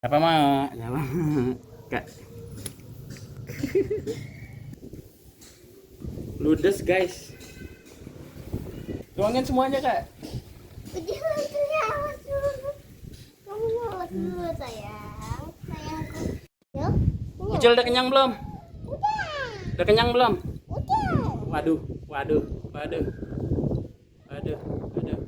Apa mah? Apa? Kak. Ludes guys. Tuangin semuanya kak. Udah waktunya awas dulu. Kamu awas dulu sayang. Sayangku. Yuk. Ucil udah kenyang belum? Udah. Udah kenyang belum? Udah. Waduh, waduh, waduh, waduh, waduh.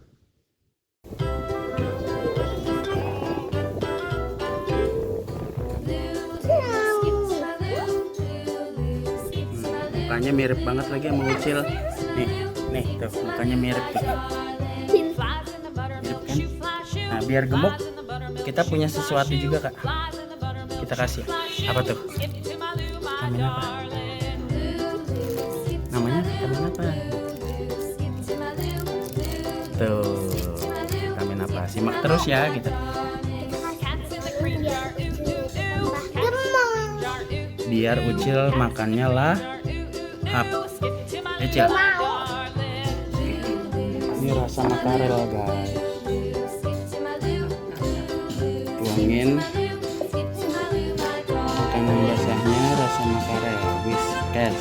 Mukanya mirip banget lagi sama Ucil. Nih, nih tuh mukanya mirip tuh. Mirip kan? Nah, biar gemuk kita punya sesuatu juga kak. Kita kasih. Apa tuh? Vitamin apa? Namanya vitamin apa? Tuh, vitamin apa? Simak terus ya gitu. Biar Ucil makannya lah Ucil. Ini rasa makarel guys. Tuangin makanan basahnya rasa makarel Whiskas.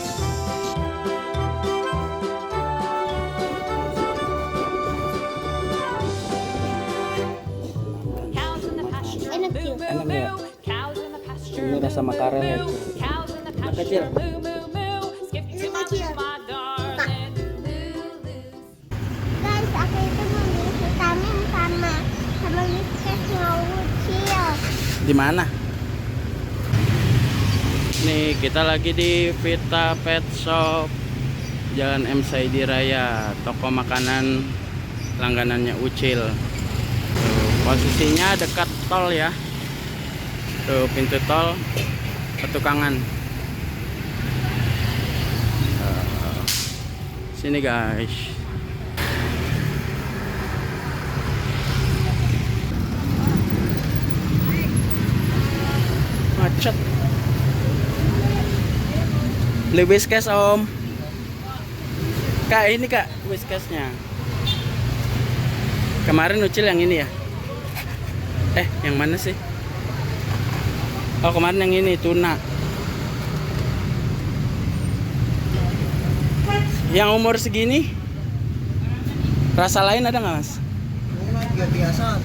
Enak sih. Enak ya? Ini rasa makarel ya Cil. Enak kecil. Guys, aku itu membeli vitamin sama Whiskas Ucil. Di mana? Nih kita lagi di Vita Pet Shop Jalan M Saidi Raya, toko makanan langganannya Ucil. Tuh, posisinya dekat tol ya. Tuh pintu tol petukangan. Sini guys. Macet. Beli Whiskas om. Kak ini kak Whiskasnya. Kemarin Ucil yang ini ya. Yang mana sih? Oh kemarin yang ini tuna. Yang umur segini rasa lain ada nggak mas? Tuna biasa.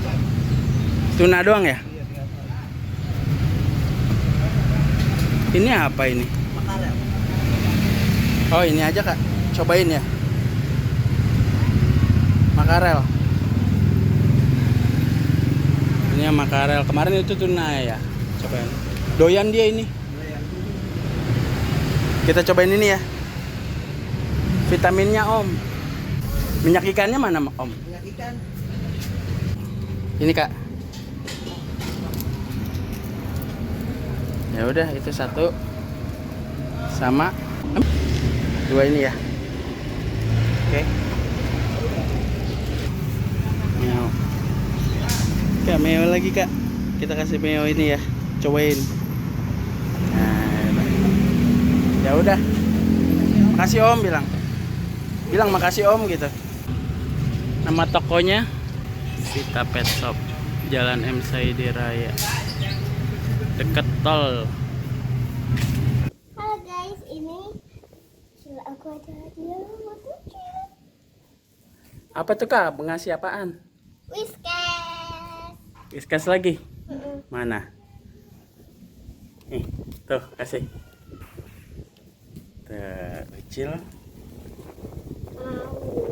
Tuna doang ya? Ini apa ini? Makarel. Oh ini aja kak, cobain ya. Makarel. Ini yang makarel. Kemarin itu tuna ya. Cobain. Doyan dia ini. Kita cobain ini ya. Vitaminnya om. Minyak ikannya mana om? Minyak ikan. Ini kak. Ya udah itu satu sama dua ini ya. Oke. Meo. Kak meo lagi kak. Kita kasih meo ini ya. Cobain. Nah, ya udah. Makasih om bilang. Bilang makasih om gitu. Nama tokonya Vita Pet Shop Jalan M Saidi Raya. Deket tol. Halo guys, ini aku ada hadiah buat Ucil. Apa tuh kak? Ngasih apaan? Whiskas. Whiskas lagi? Mana? Nih, tuh kasih. Tuh, Ucil.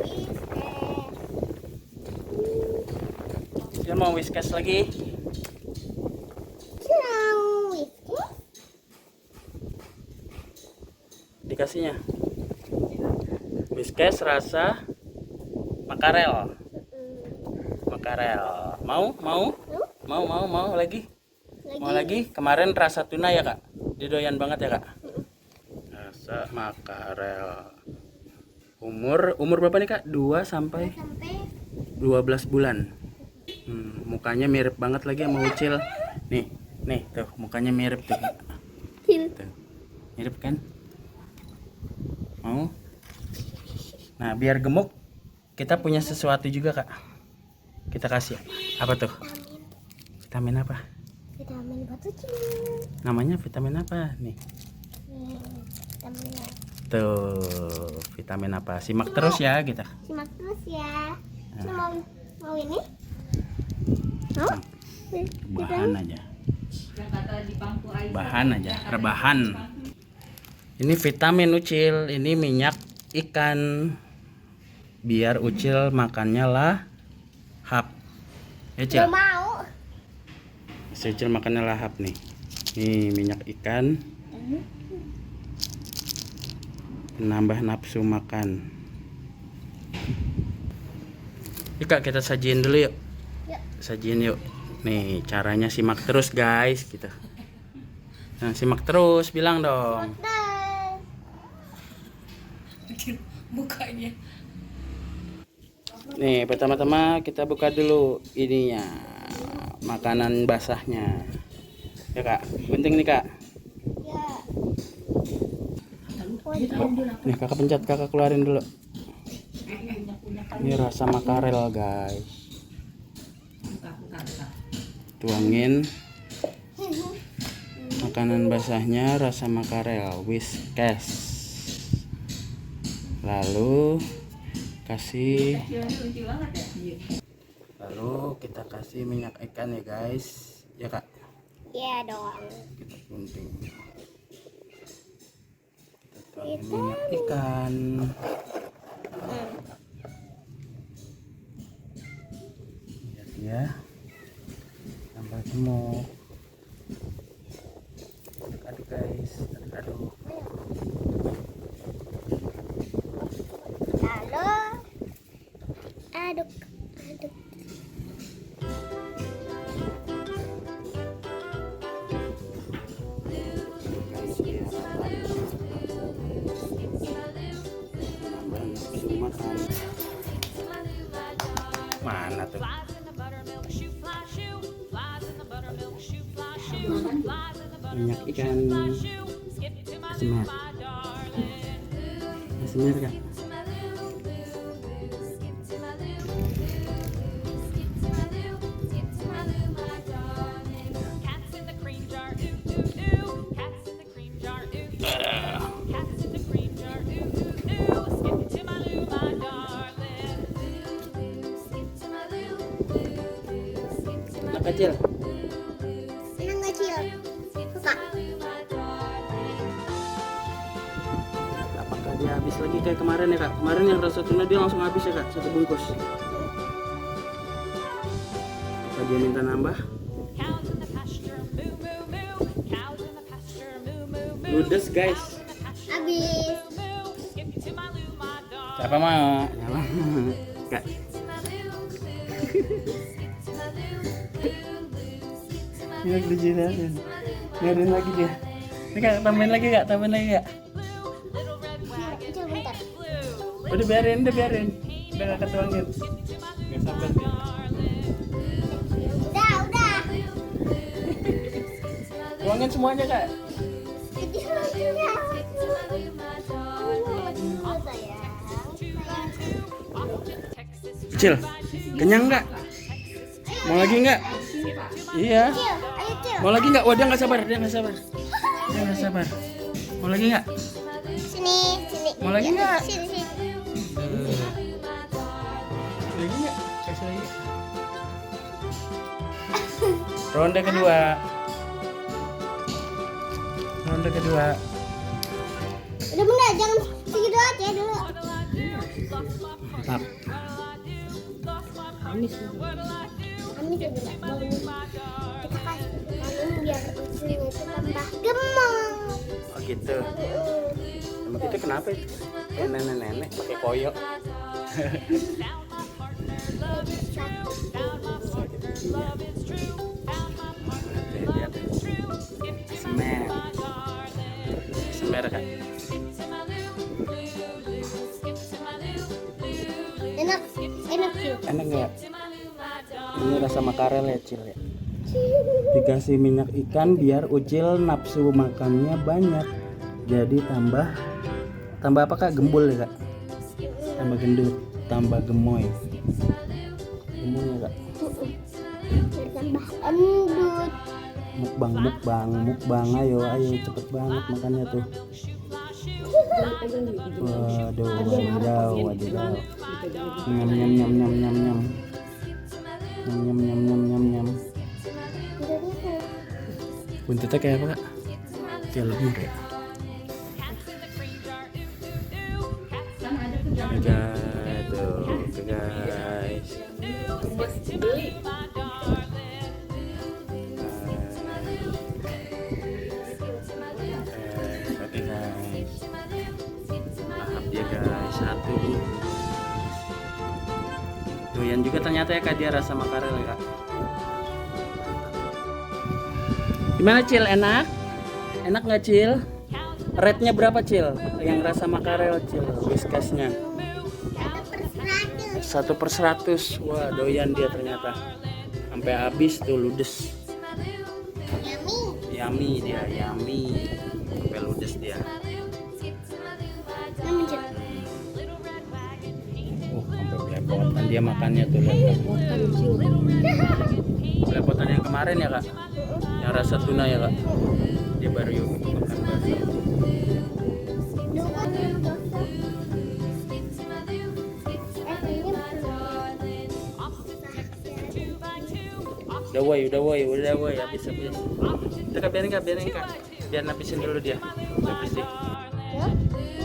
Whiskas. Dia mau Whiskas lagi. Whiskas. Dikasihnya Whiskas rasa makarel. Makarel. Mau lagi? Mau lagi? Kemarin rasa tuna ya kak? Didoyan banget ya kak? Rasa makarel. Umur berapa nih kak? 2 sampai 12 bulan. Mukanya mirip banget lagi sama Ucil. Nih tuh mukanya mirip tuh. Tuh. Mirip kan? Mau? Nah biar gemuk kita punya sesuatu juga kak. Kita kasih. Apa tuh? Vitamin apa? Vitamin batucin. Namanya vitamin apa nih? Nih, vitaminnya. Tuh, vitamin apa? Simak terus ya kita. Simak terus ya. Ini Nah, mau ini? Mau? bahan aja. Bahan aja, rebahan. Ini vitamin Ucil, ini minyak ikan. Biar Ucil makannya lahap. Ya, Cil. Gak mau. Si Ucil makannya lahap nih. Nih minyak ikan. Nambah nafsu makan. Yuk Kak, kita sajiin dulu yuk. Yuk. Sajiin yuk. Nih caranya simak terus guys gitu. Nah, simak terus, bilang dong. Bukanya. Nih pertama-tama kita buka dulu ininya, makanan basahnya. Ya Kak, penting nih Kak. Ya. Nih kakak pencet, kakak keluarin dulu. Ini rasa makarel guys. Tuangin makanan basahnya, rasa makarel, Whiskas. Lalu kasih, lalu kita kasih minyak ikan ya guys. Ya Kak, Iya dong. kita gunting. Kita tuangin minyak ikan. Lihat ya, tambah gemuk. Aduk-aduk guys, aduk-aduk. Lalu aduk, aduk. Guys, biar nambah nafsu makan. Mana tuh? Minyak ikan. Semer. Semer Kak. Anak kecil. Senang kecil. Suka. Apakah dia habis lagi kayak kemarin ya Kak? Kemarin yang rasa tuna dia langsung habis ya Kak, satu bungkus. Apa dia minta nambah? Ludes guys. Habis. Siapa mau? Kak. Ini lagi dijelasin. Biarin lagi dia. Ini Kak, tambahin lagi Kak, tambahin lagi Kak. Kecil bentar. Udah biarin, udah biarin. Udah gak ketuangin. Gak sabar dia. Udah. Tuangin semuanya Kak. Kecil kecilnya. Kecil, kenyang nggak? Mau lagi nggak? Iya. Kecil, ayo kecil. Mau lagi nggak? Wah dia nggak sabar, dia nggak sabar. Dia nggak sabar. Mau lagi nggak? Sini, sini. Mau lagi nggak? Sini, sini. Lagi nggak? Kasih lagi. Ronde kedua. Ronde kedua. Udah bunda, jangan segitu aja dulu. Mantap. Amis ya bunda. Kita kasih vitamin biar ususnya itu tambah gemuk. Oh gitu. Emang itu kenapa itu? Kayak nenek-nenek pakai koyo. Lihat. Semer. Semer Kak. Enak, enak sih. Enak nggak? Ini rasa makarel ya Cil ya. Dikasih minyak ikan biar Ucil nafsu makannya banyak. Jadi tambah apa Kak? Gembul ya Kak? Tambah gendut, tambah gemoy. Gemoy ya Kak? Biar tambah endut. Mukbang. Ayo cepet banget makannya tuh. Waduh, wadidaw. Nyam. Buntutnya kayak apa kak? Kayak lemur ya. Tuh guys. Oke guys. Lahap dia guys, satu. Doyan juga ternyata ya kak dia rasa makarel ya kak. Gimana Cil, enak? Enak nggak Cil? Rate-nya berapa Cil? Yang rasa makarel Cil, Whiskasnya? 1/100. Wah doyan dia ternyata. Sampai habis tuh ludes. Yummy dia, yummy. Sampai ludes dia. Sampai belepotan dia makannya tuh lihat. Belepotan yang kemarin ya kak? Yang rasa tuna ya kak? Dia baru yuk makan baru. Udah woi, habis. Udah kak, biarin kak. Biar napisin dulu dia. Udah bersih.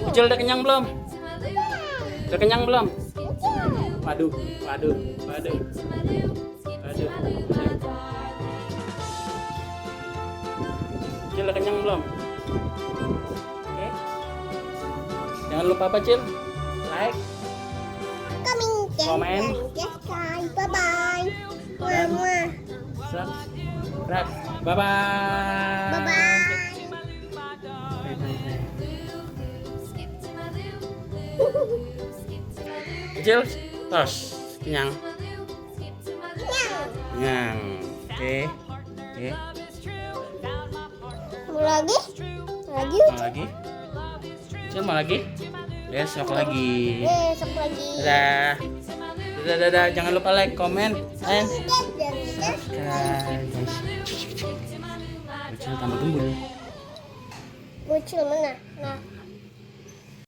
Ucil udah kenyang belum? Udah kenyang belum? Waduh. Cil udah kenyang belum? Oke. Jangan lupa apa Cil? Like, komen, Bye-bye. subscribe. Bye-bye. Cil, tos, kenyang. Oke. Mau lagi? Mau lagi? Cil mau lagi? Besok lagi. Besok lagi. Dadah. Jangan lupa like, comment, and subscribe. Bocil tambah gembul. Bocil mana? Nah.